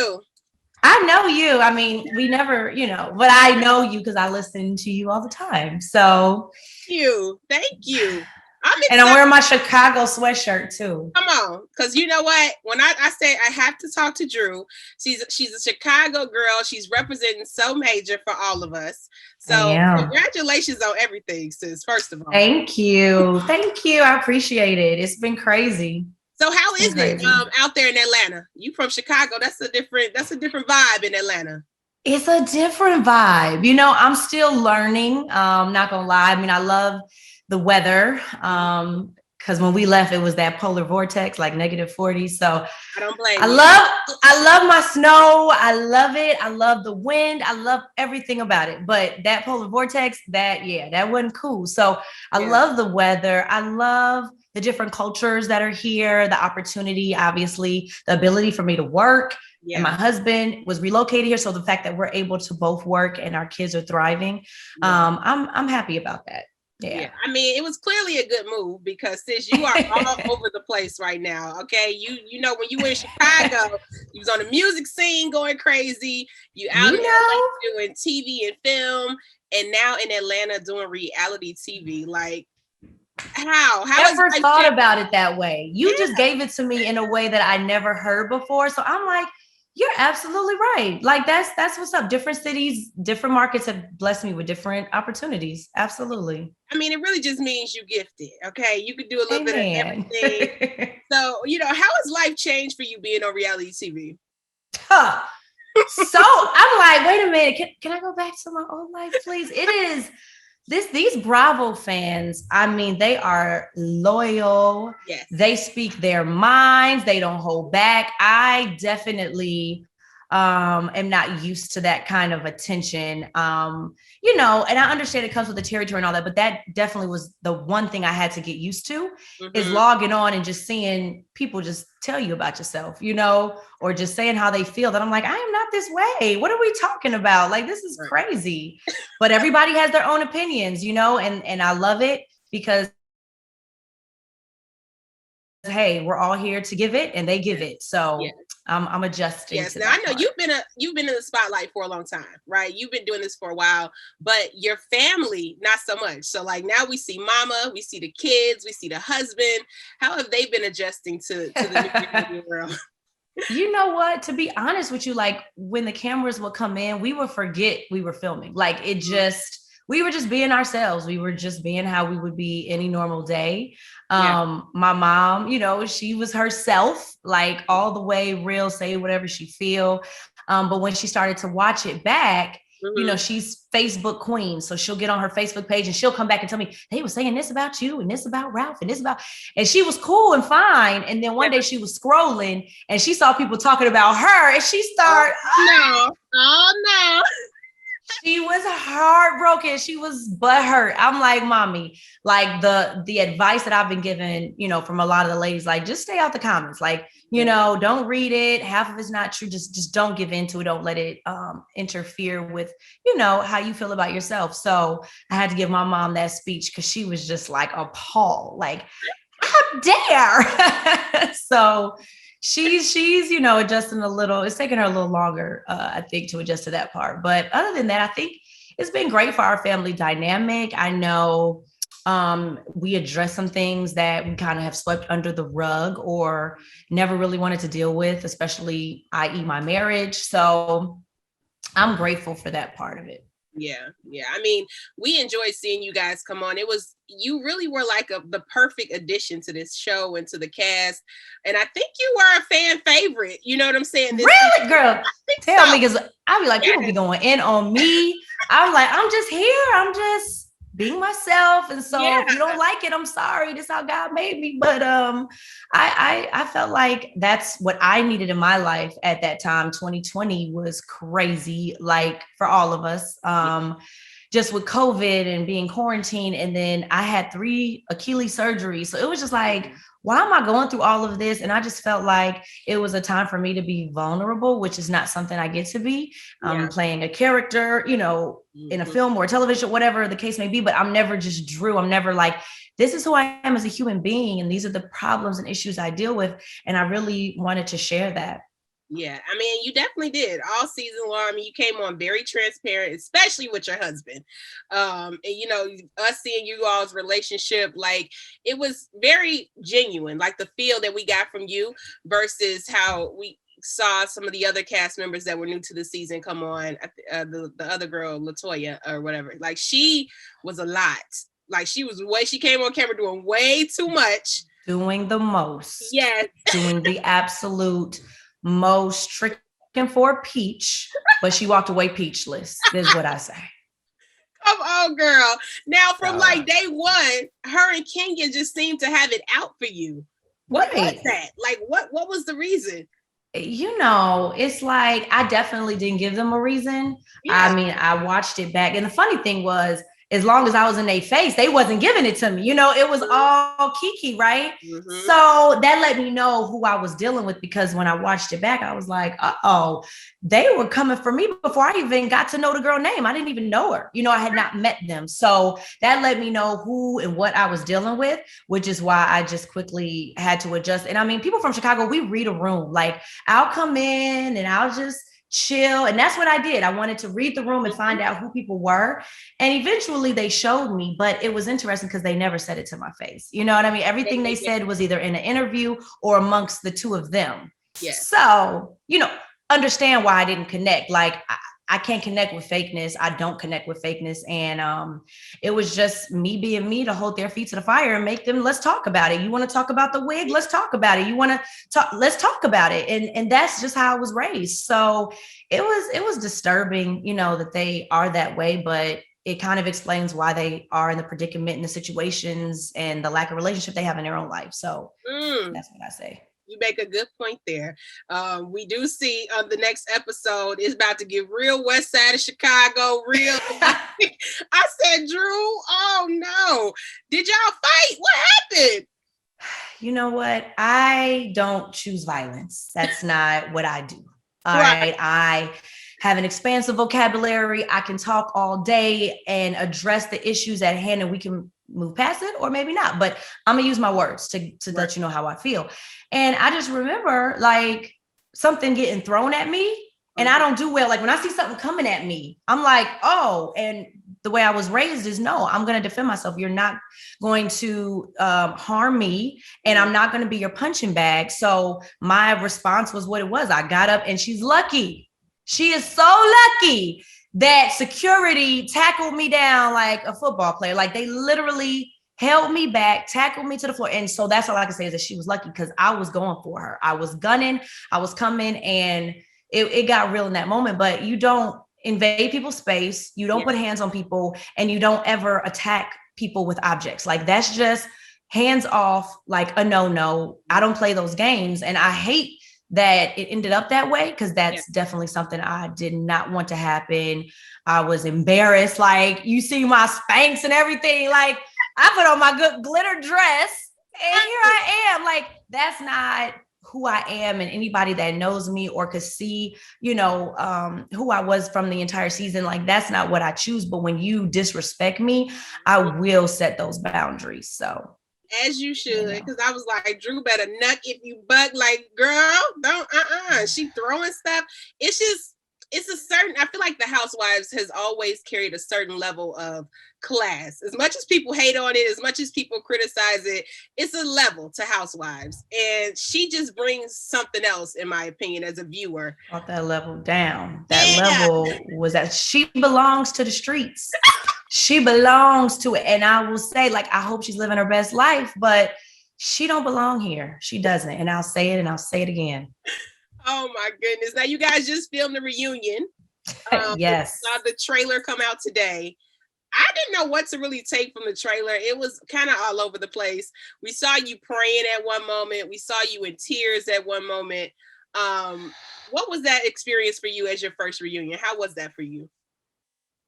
you? I know you. I mean, we never, but I know you because I listen to you all the time. So, Thank you. I'm and I'm excited. wearing my Chicago sweatshirt too. Come on, because you know what? When I say I have to talk to Drew, she's a Chicago girl. She's representing so major for all of us. I So am. congratulations on everything, sis. First of all, Thank you. Thank you. I appreciate it. It's been crazy. so how It's been is it crazy. out there in Atlanta? You from Chicago? That's a different vibe in Atlanta. It's a different vibe. I'm still learning. Not gonna lie. I mean, I love the weather. Because when we left, it was that polar vortex, like -40. So I don't blame I you. love my snow. I love it. I love the wind. I love everything about it. But that polar vortex, that wasn't cool. So I love the weather. I love the different cultures that are here, the opportunity, obviously, the ability for me to work. Yeah. And my husband was relocated here. So the fact that we're able to both work and our kids are thriving, I'm happy about that. Yeah. I mean, it was clearly a good move because sis, you are all over the place right now. Okay. You know, when you were in Chicago, you was on the music scene going crazy. You out in LA doing TV and film, and now in Atlanta doing reality TV. Like, how never thought about it that way. You just gave it to me in a way that I never heard before. So I'm like, you're absolutely right. Like that's what's up. Different cities, different markets have blessed me with different opportunities. Absolutely. I mean, it really just means you gifted. Okay. You could do a little bit of everything. So, how has life changed for you being on reality TV? So I'm like, wait a minute. Can I go back to my old life, please? It is these Bravo fans, I mean, they are loyal. Yes. They speak their minds. They don't hold back. I definitely am not used to that kind of attention. And I understand it comes with the territory and all that, but that definitely was the one thing I had to get used to is logging on and just seeing people just tell you about yourself, or just saying how they feel, that I'm like, I am not this way. What are we talking about? Like, this is crazy. But everybody has their own opinions, and I love it because, hey, we're all here to give it and they give it. So I'm adjusting. Yes. Now I know you've been in the spotlight for a long time, right? You've been doing this for a while, but your family, not so much. So like now we see mama, we see the kids, we see the husband. How have they been adjusting to the new world? You know what? To be honest with you, like when the cameras would come in, we would forget we were filming. Like we were just being ourselves. We were just being how we would be any normal day. My mom, she was herself, like all the way real, say whatever she feel. But when she started to watch it back, she's Facebook queen. So she'll get on her Facebook page and she'll come back and tell me, they were saying this about you and this about Ralph and this about, and she was cool and fine. And then one day she was scrolling and she saw people talking about her and she started, oh no. She was heartbroken. She was butthurt. I'm like, mommy, like the advice that I've been given, from a lot of the ladies, like just stay out the comments. Like, don't read it. Half of it's not true. Just don't give into it. Don't let it interfere with, how you feel about yourself. So I had to give my mom that speech because she was just like appalled. Like, how dare? So she's adjusting a little. It's taking her a little longer, I think, to adjust to that part. But other than that, I think it's been great for our family dynamic. I know we address some things that we kind of have swept under the rug or never really wanted to deal with, especially, i.e., my marriage. So I'm grateful for that part of it. Yeah. I mean, we enjoyed seeing you guys come on. You really were like the perfect addition to this show and to the cast. And I think you were a fan favorite. You know what I'm saying? Really, girl? Tell me, because I'll be like, people be going in on me. I'm like, I'm just here. I'm just being myself. And so if you don't like it, I'm sorry. This is how God made me. But I felt like that's what I needed in my life at that time. 2020 was crazy, like for all of us. Just with COVID and being quarantined. And then I had 3 Achilles surgeries. So it was just like, why am I going through all of this? And I just felt like it was a time for me to be vulnerable, which is not something I get to be. Playing a character, in a film or television, whatever the case may be. But I'm never just Drew. I'm never like, this is who I am as a human being. And these are the problems and issues I deal with. And I really wanted to share that. Yeah, I mean, you definitely did all season long. I mean, you came on very transparent, especially with your husband. And you know, us seeing you all's relationship, like it was very genuine, like the feel that we got from you versus how we saw some of the other cast members that were new to the season come on. The other girl, Latoya or whatever, like she was a lot. Like she came on camera doing way too much, doing the most. Yes, doing the absolute most, tricking for a peach, but she walked away peachless, is what I say. Come on, girl. Now, from like day one, her and Kenya just seemed to have it out for you. What was that? Like, what was the reason? You know, it's like I definitely didn't give them a reason. Yeah. I mean, I watched it back, and the funny thing was, as long as I was in their face, they wasn't giving it to me. You know, it was all KeKe, right? Mm-hmm. So that let me know who I was dealing with, because when I watched it back, I was like, uh-oh, they were coming for me before I even got to know the girl name. I didn't even know her. You know, I had not met them. So that let me know who and what I was dealing with, which is why I just quickly had to adjust. And I mean, people from Chicago, we read a room. Like, I'll come in and I'll just chill. And that's what I did. I wanted to read the room and find out who people were. And eventually they showed me, but it was interesting because they never said it to my face. You know what I mean? Everything they said was either in an interview or amongst the two of them. Yeah. So, you know, understand why I didn't connect. Like, I can't connect with fakeness. I don't connect with fakeness. And it was just me being me to hold their feet to the fire and make them, let's talk about it. You want to talk about the wig? Let's talk about it. You want to talk? Let's talk about it. And that's just how I was raised. So it was disturbing, you know, that they are that way, but it kind of explains why they are in the predicament and the situations and the lack of relationship they have in their own life. So that's what I say. You make a good point there. We do see on the next episode, it's about to get real west side of Chicago, real. I said, Drew, oh no. Did y'all fight? What happened? You know what? I don't choose violence. That's not what I do. All right. I have an expansive vocabulary. I can talk all day and address the issues at hand, and we can move past it or maybe not, but I'm gonna use my words to let you know how I feel. And I just remember like something getting thrown at me, and I don't do well. Like when I see something coming at me, I'm like, oh, and the way I was raised is no, I'm going to defend myself. You're not going to harm me, and I'm not going to be your punching bag. So my response was what it was. I got up, and she's lucky. She is so lucky that security tackled me down like a football player. Like they literally held me back, tackled me to the floor. And so that's all I can say is that she was lucky, because I was going for her. I was gunning, I was coming, and it got real in that moment. But you don't invade people's space. You don't put hands on people, and you don't ever attack people with objects. Like that's just hands off, like a no. I don't play those games. And I hate that it ended up that way, because that's definitely something I did not want to happen. I was embarrassed. Like you see my Spanx and everything. Like I put on my good glitter dress and here I am. Like that's not who I am. And anybody that knows me or could see, you know, who I was from the entire season, like that's not what I choose. But when you disrespect me, I will set those boundaries. So as you should, because I was like, Drew better nut if you buck. Like, girl, don't, she throwing stuff. It's a certain, I feel like the Housewives has always carried a certain level of class. As much as people hate on it, as much as people criticize it, it's a level to Housewives. And she just brings something else, in my opinion, as a viewer. Brought that level down. That level was that she belongs to the streets. She belongs to it. And I will say, like, I hope she's living her best life, but she don't belong here. She doesn't. And I'll say it and I'll say it again. Oh my goodness. Now you guys just filmed the reunion. Yes. Saw the trailer come out today. I didn't know what to really take from the trailer. It was kind of all over the place. We saw you praying at one moment. We saw you in tears at one moment. What was that experience for you as your first reunion? How was that for you?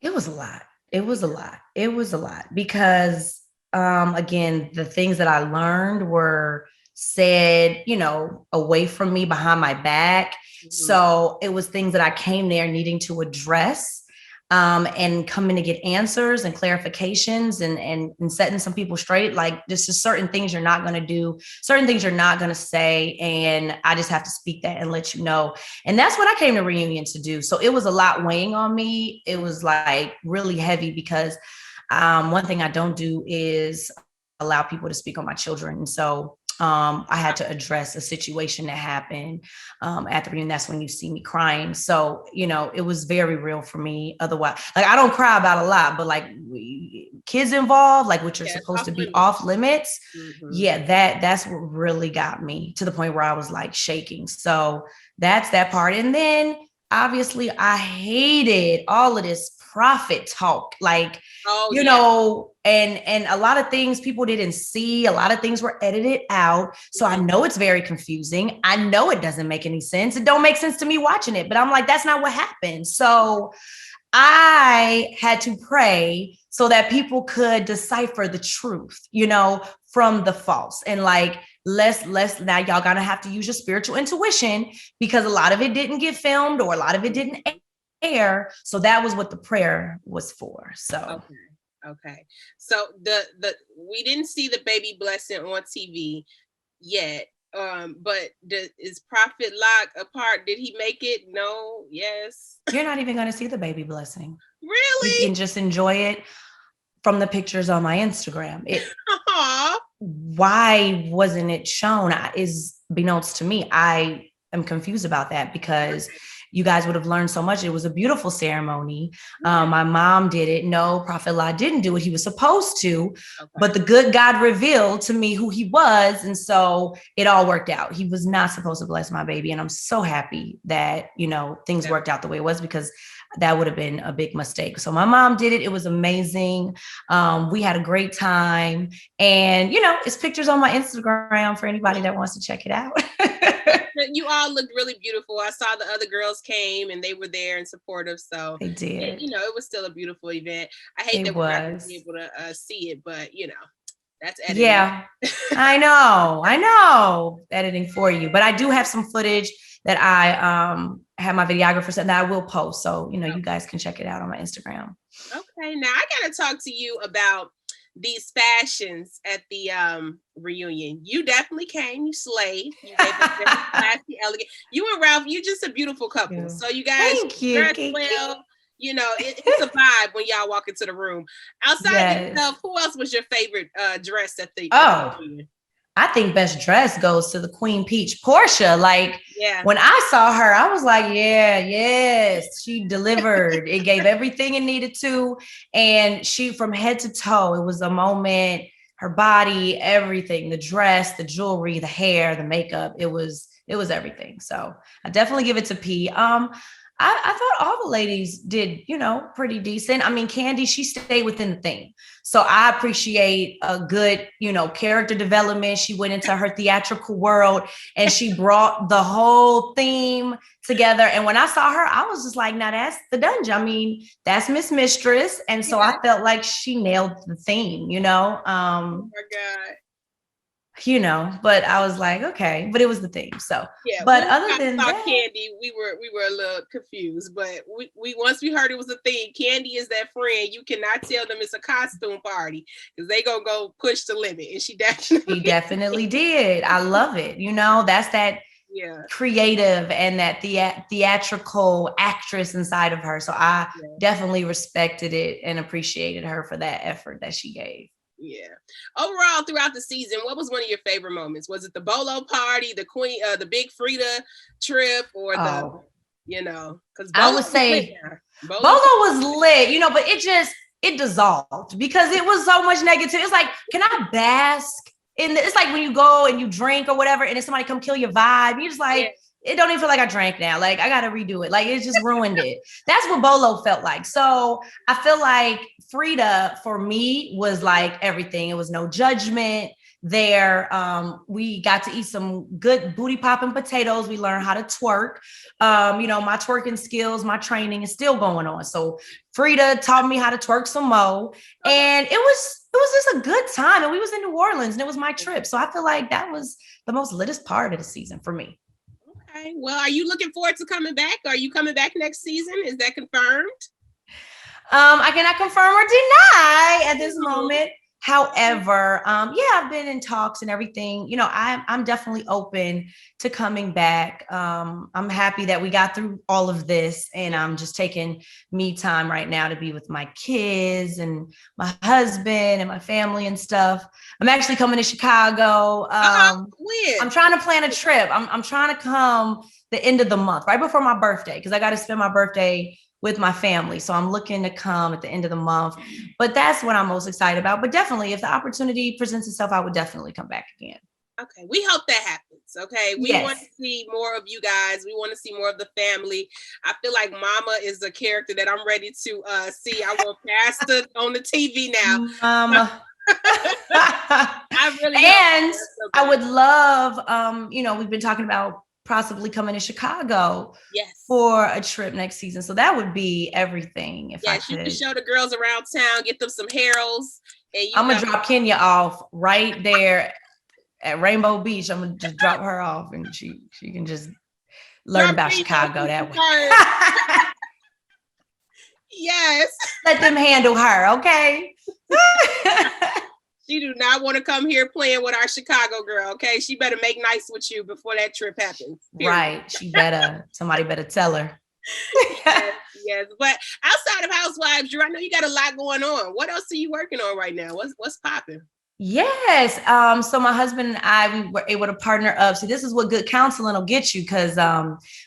It was a lot. It was a lot because, again, the things that I learned were said, you know, away from me, behind my back. Mm-hmm. So it was things that I came there needing to address. and coming to get answers and clarifications and setting some people straight. Like, this is certain things you're not going to do, certain things you're not going to say. And I just have to speak that and let you know. And that's what I came to Reunion to do. So it was a lot weighing on me. It was like really heavy because one thing I don't do is allow people to speak on my children. And so I had to address a situation that happened at the reunion. That's when you see me crying. So, it was very real for me. Otherwise, like, I don't cry about a lot, but like kids involved, like which are supposed to be off limits. Mm-hmm. Yeah, that's what really got me to the point where I was like shaking. So that's that part. And then obviously I hated all of this profit talk, like, and a lot of things people didn't see, a lot of things were edited out. So I know it's very confusing. I know it doesn't make any sense. It don't make sense to me watching it, but I'm like, that's not what happened. So I had to pray so that people could decipher the truth, from the false. And like, let's now y'all gonna have to use your spiritual intuition, because a lot of it didn't get filmed or a lot of it didn't air. So that was what the prayer was for. So okay. So the we didn't see the baby blessing on TV yet. But is Prophet Lock a part? Did he make it? No, yes. You're not even gonna see the baby blessing. Really? You can just enjoy it from the pictures on my Instagram. Why wasn't it shown is beknownst to me. I am confused about that, because you guys would have learned so much. It was a beautiful ceremony. My mom did it. No, Prophet La didn't do what he was supposed to, but the good God revealed to me who he was. And so it all worked out. He was not supposed to bless my baby. And I'm so happy that, things worked out the way it was, because that would have been a big mistake. So my mom did it. It was amazing. We had a great time. And, it's pictures on my Instagram for anybody that wants to check it out. You all looked really beautiful. I saw the other girls came and they were there and supportive. So they did. It was still a beautiful event. I hate that we're not going to be able to see it, but that's editing. Yeah, I know editing for you. But I do have some footage that I have my videographer said that I will post. So, you guys can check it out on my Instagram. Okay. Now I got to talk to you about these fashions at the reunion. You definitely came. You slayed. You gave us classy, elegant. You and Ralph, you're just a beautiful couple. So you guys dress well. It's a vibe when y'all walk into the room. Outside yourself, who else was your favorite dress at the reunion? I think best dress goes to the Queen Peach, Portia. Like, when I saw her, I was like, yes, she delivered. It gave everything it needed to. And she, from head to toe, it was a moment, her body, everything, the dress, the jewelry, the hair, the makeup, it was everything. So I definitely give it to P. I thought all the ladies did, pretty decent. I mean, Candy, she stayed within the theme. So I appreciate a good, character development. She went into her theatrical world and she brought the whole theme together. And when I saw her, I was just like, now that's the dungeon. I mean, that's Miss Mistress. And so I felt like she nailed the theme, Oh my God. But I was like, okay, but it was the theme. So, but other than that, Candy, we were a little confused, but we once we heard it was a theme. Candy is that friend. You cannot tell them it's a costume party because they gonna go push the limit, and she definitely did. I love it. That's that creative and that theatrical actress inside of her. So I definitely respected it and appreciated her for that effort that she gave. Yeah. Overall, throughout the season, what was one of your favorite moments? Was it the Bolo party, the Queen, the Big Frida trip, or because I would say Bolo was lit, but it dissolved because it was so much negative. It's like, can I bask in it's like when you go and you drink or whatever, and then somebody come kill your vibe. You're just like, it don't even feel like I drank now. Like, I got to redo it. Like, it just ruined it. That's what Bolo felt like. So I feel like Frida for me was like everything. It was no judgment there. We got to eat some good booty popping potatoes. We learned how to twerk. My twerking skills, my training is still going on. So Frida taught me how to twerk some more. And it was just a good time. And we was in New Orleans and it was my trip. So I feel like that was the most littest part of the season for me. Okay. Well, are you looking forward to coming back? Are you coming back next season? Is that confirmed? I cannot confirm or deny at this moment. However, I've been in talks and everything. You know, I'm definitely open to coming back. I'm happy that we got through all of this, and I'm just taking me time right now to be with my kids and my husband and my family and stuff. I'm actually coming to Chicago. When? I'm trying to plan a trip. I'm trying to come the end of the month, right before my birthday, because I got to spend my birthday with my family. So I'm looking to come at the end of the month, but that's what I'm most excited about. But definitely, if the opportunity presents itself, I would definitely come back again. Okay, we hope that happens. Okay, we want to see more of you guys. We want to see more of the family. I feel like Mama is a character that I'm ready to see. I want Pastor on the TV now. Mama. I really and I would love, we've been talking about possibly coming to Chicago for a trip next season. So that would be everything. If I could. You can show the girls around town, get them some Harold's. And I'm going to drop Kenya off right there at Rainbow Beach. I'm going to just drop her off, and she can just learn about Chicago that way. Yes. Let them handle her, okay? She do not want to come here playing with our Chicago girl, okay? She better make nice with you before that trip happens. Period. Right. Somebody better tell her. Yes. But outside of Housewives, Drew, I know you got a lot going on. What else are you working on right now? What's popping? Yes. So my husband and I, we were able to partner up. So this is what good counseling will get you, because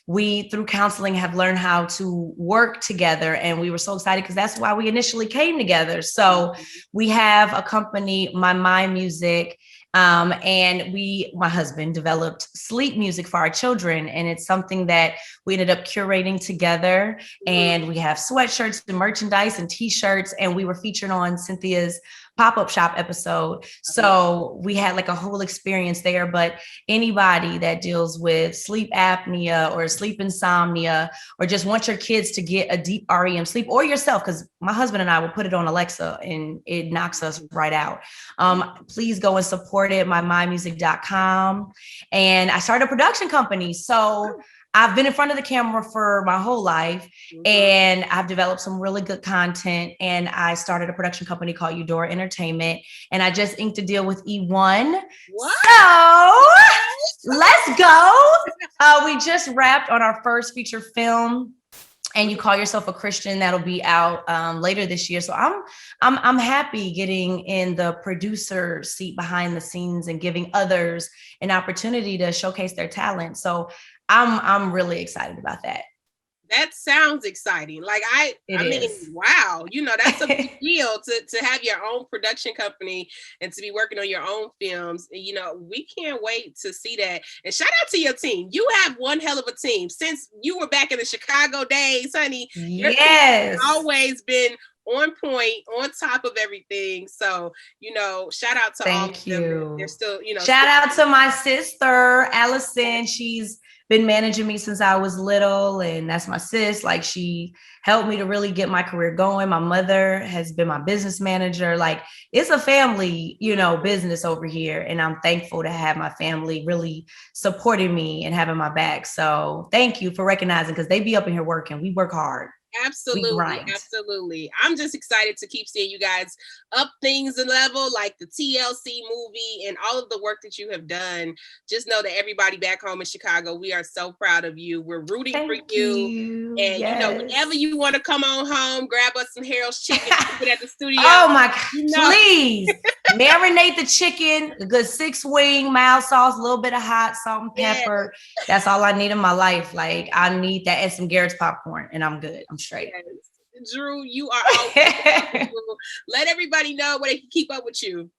we, through counseling, have learned how to work together. And we were so excited because that's why we initially came together. So we have a company, My Mind Music. And my husband developed sleep music for our children. And it's something that we ended up curating together. And we have sweatshirts and merchandise and t-shirts. And we were featured on Cynthia's pop-up shop episode. So we had like a whole experience there. But anybody that deals with sleep apnea or sleep insomnia, or just want your kids to get a deep REM sleep, or yourself, because my husband and I will put it on Alexa and it knocks us right out. Please go and support it, mymindmusic.com. And I started a production company. So I've been in front of the camera for my whole life, and I've developed some really good content. And I started a production company called Sidora Entertainment, and I just inked a deal with E1. What? So let's go. We just wrapped on our first feature film, and You Call Yourself a Christian. That'll be out later this year. So I'm happy getting in the producer seat behind the scenes and giving others an opportunity to showcase their talent. So I'm really excited about that. That sounds exciting. Like I mean, wow, that's a big deal to have your own production company and to be working on your own films. And, we can't wait to see that. And shout out to your team. You have one hell of a team. Since you were back in the Chicago days, honey, your team has always been on point, on top of everything. So, shout out to all of them. They're still, shout out to my sister, Allison. She's been managing me since I was little, and that's my sis. Like, she helped me to really get my career going. My mother has been my business manager. Like, it's a family, business over here. And I'm thankful to have my family really supporting me and having my back. So thank you for recognizing, because they be up in here working. We work hard. Absolutely. I'm just excited to keep seeing you guys up things a level, like the TLC movie and all of the work that you have done. Just know that everybody back home in Chicago, we are so proud of you. We're rooting for you. And whenever you want to come on home, grab us some Harold's chicken, keep it at the studio. Oh my God, please marinate the chicken, a good 6-wing, mild sauce, a little bit of hot salt and pepper. That's all I need in my life. Like, I need that and some Garrett's popcorn, and I'm good. I'm straight. Drew, you are always let everybody know where they can keep up with you.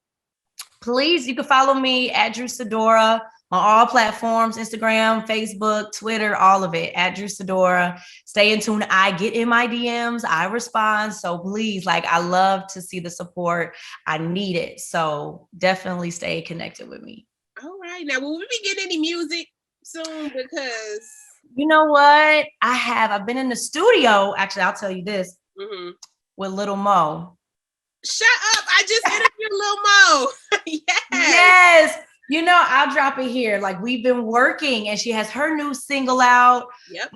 Please, you can follow me at Drew Sidora on all platforms, Instagram, Facebook, Twitter, all of it, at Drew Sidora. Stay in tune. I get in my DMs. I respond. So please, I love to see the support. I need it. So definitely stay connected with me. All right. Now, will we be getting any music soon? Because you know what? I've been in the studio. Actually, I'll tell you this, with Little Mo. Shut up. I just interviewed Lil Mo. Yes. You know, I'll drop it here. Like we've been working, and she has her new single out. Yep.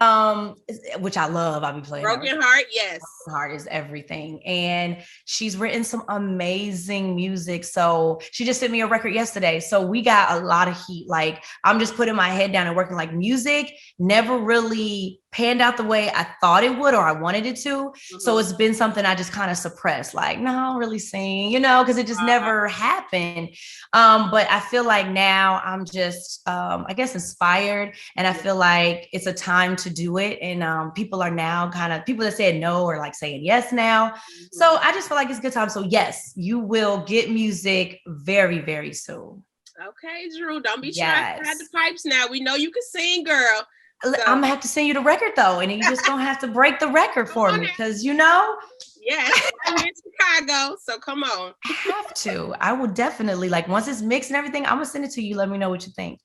Which I love. I'll be playing Broken Heart. Yes. Broken Heart is everything. And she's written some amazing music. So she just sent me a record yesterday. So we got a lot of heat. Like I'm just putting my head down and working. Like music never really panned out the way I thought it would or I wanted it to. Mm-hmm. So it's been something I just kind of suppressed. Like, no, I don't really sing, you know, because it just never happened. But I feel like now I'm just, I guess, inspired. And I feel like it's a time to do it. And people are now people that said no are like saying yes now. Mm-hmm. So I just feel like it's a good time. So yes, you will get music very, very soon. Okay, Drew, don't be trying to hide the pipes now. We know you can sing, girl. So. I'm gonna have to send you the record though, and you just gonna have to break the record for me because you know. Yes, I'm in Chicago, so come on. I have to. I will definitely once it's mixed and everything. I'm gonna send it to you. Let me know what you think.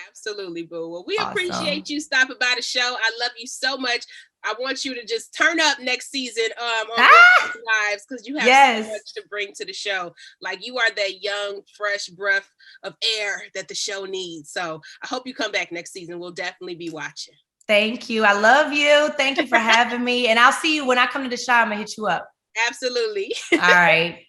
Absolutely, boo. Well, we appreciate you stopping by the show. I love you so much. I want you to just turn up next season on Housewives because you have so much to bring to the show. Like you are that young, fresh breath of air that the show needs. So I hope you come back next season. We'll definitely be watching. Thank you. I love you. Thank you for having me. And I'll see you when I come to the show. I'm going to hit you up. Absolutely. All right.